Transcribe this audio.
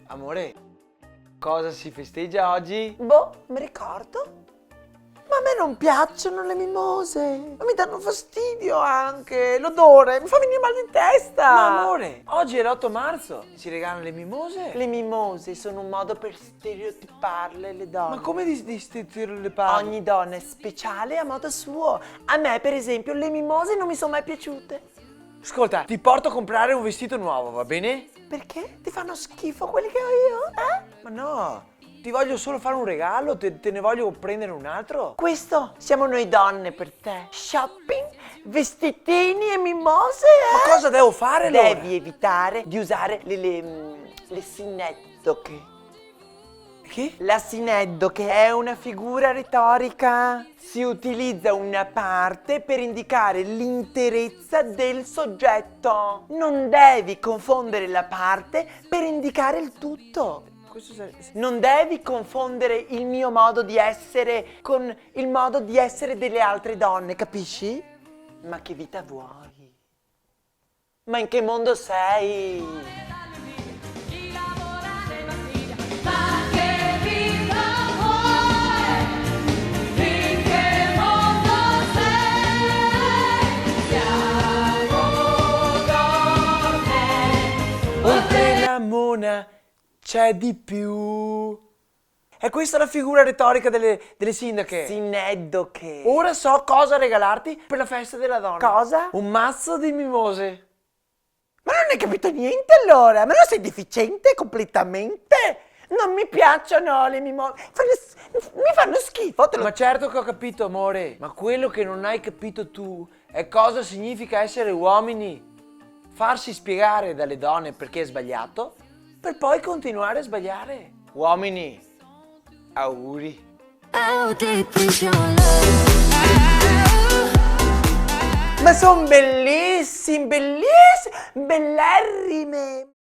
Amore, cosa si festeggia oggi? Boh, mi ricordo. Ma a me non piacciono le mimose. Ma mi danno fastidio anche. L'odore mi fa venire mal di testa. Ma amore, oggi è l'8 marzo, si regalano le mimose. Le mimose sono un modo per stereotiparle le donne. Ma come di stereotipare? Ogni donna è speciale a modo suo. A me, per esempio, le mimose non mi sono mai piaciute. Ascolta, ti porto a comprare un vestito nuovo, va bene? Perché? Ti fanno schifo quelli che ho io? Ma no, ti voglio solo fare un regalo, te ne voglio prendere un altro. Questo siamo noi donne per te. Shopping, vestitini e mimose, Ma cosa devo fare allora? Devi evitare di usare le sineddoche. Che? L'asineddo, che è una figura retorica, si utilizza una parte per indicare l'interezza del soggetto. Non devi confondere la parte per indicare il tutto. Non devi confondere il mio modo di essere con il modo di essere delle altre donne, capisci? Ma che vita vuoi? Ma in che mondo sei? Oltre la mona c'è di più. È questa la figura retorica delle sindache? Sineddoche. Ora so cosa regalarti per la festa della donna. Cosa? Un mazzo di mimose. Ma non hai capito niente allora? Ma non sei deficiente completamente? Non mi piacciono le mimose. Mi fanno schifo. Ma certo che ho capito, amore. Ma quello che non hai capito tu è cosa significa essere uomini. Farsi spiegare dalle donne perché è sbagliato, per poi continuare a sbagliare. Uomini, auguri. Ma sono bellissime, bellerrime.